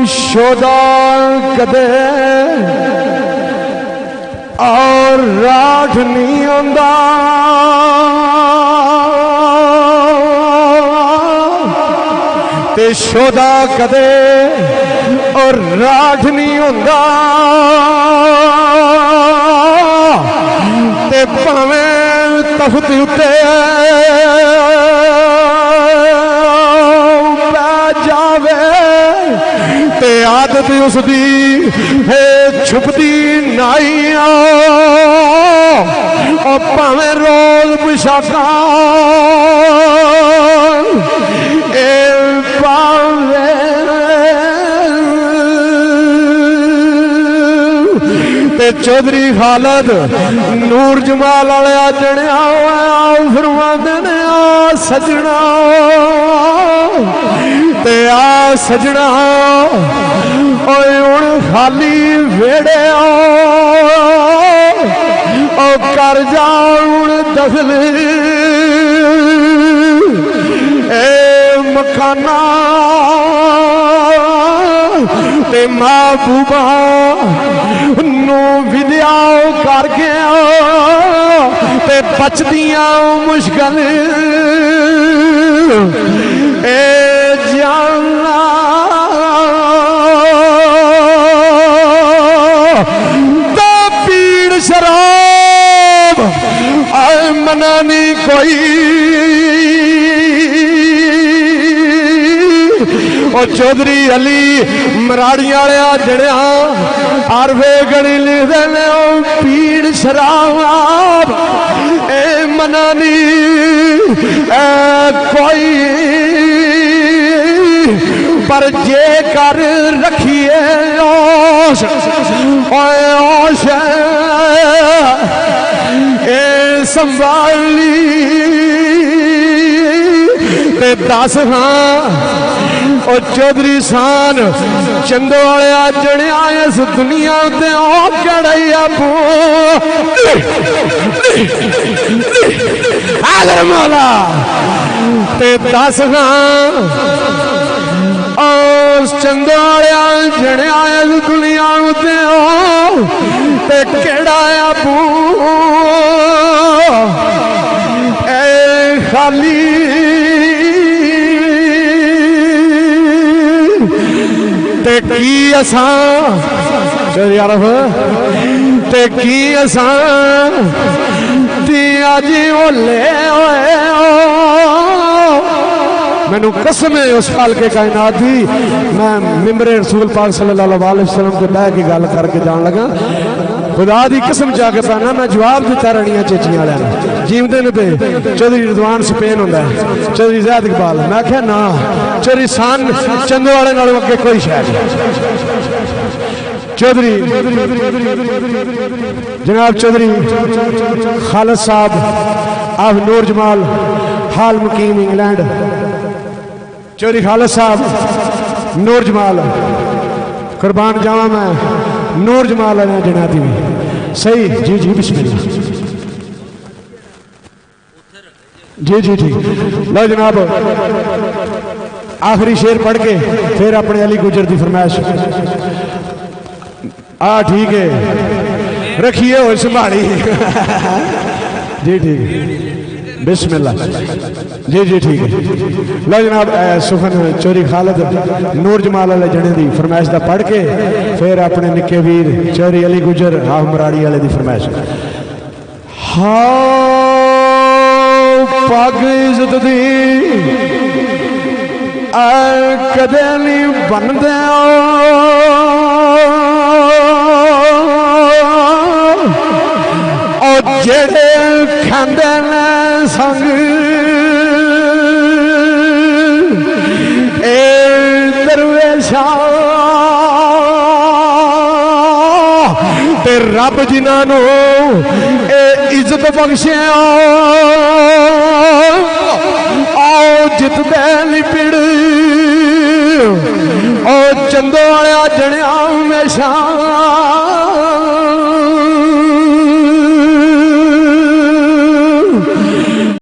शोदा कदे और राठ नहीं आंदा ते शोदा कदे और राठ नहीं आंदा ते भावें तख्त उत्ते जावे ते आदत उसदी है छुपदी नाई और भावें रोज पोशाका चौधरी खालद नूर जमाल वाले जनिया फरमाते ने आ सजना ते आ सजना हुण खाली वेड़े ओ कर जा हुण दखल ए मकाना ते महबूबा नू विद्या करके ते बचदियां मुश्किल ए जाना तो पीड़ शराब आए मना नहीं कोई चौधरी अली मराड़ी वाले जड़िया आरवे गणी लिखते ने पीड़ शराब ए मनानी कोई पर जे कर रखिए ओश ए संभाली ते दस हाँ और चौधरी सान चंदो वाले जड़िया इस दुनिया ते आगर मौला ते दस चंदो वाले जड़िया इस दुनिया ते केड़ा आपू ए खाली ते की असां ते की असां अज ओले मैनू कसम है उस फाल के कायनात दी मैं मिंबरे रसूल पाक सल्लल्लाहु अलैहि वसल्लम के बह के गल करके जान लगा खुदा दी कसम जाके पैना मैं जवाब दिता रनिया चेचियां वाले जीवते ने पे चौधरी रिजवान स्पेन होंदा है चौधरी ज़ैद इकबाल मैं आख्या ना चौधरी सान चंदो वाले नालों अगे कोई शायद चौधरी जनाब चौधरी खालिद साहब आप नूर जमाल हाल मुकीम इंग्लैंड चौधरी खालिद साहब नूर जमाल कुर्बान जावा मैं नूर जमाल जनाती भी सही जी जी बिस्मिल्लाह जी जी ठीक लो जनाब आखिरी शेर पढ़ के फिर अपने अली गुजर की फरमाइश ठीक है रखिए हो संभाली जी ठीक बिस्मिल्लाह जी जी ठीक है लो जनाब सुखन चौधरी खालिद नूर जमाल वाले जने की फरमाइश का पढ़ के फिर अपने निके वीर चौधरी अली गुजर हाफ मराड़ी वाले की फरमाइश पग इज्जत दी कदे नहीं बनदे जेड़े खांदे ने संग ए दरवेशा ते रब जिन्हों ए इज्जत बख्शे आओ जितदे नहीं पिड़ ओ चंदो वाले जनिया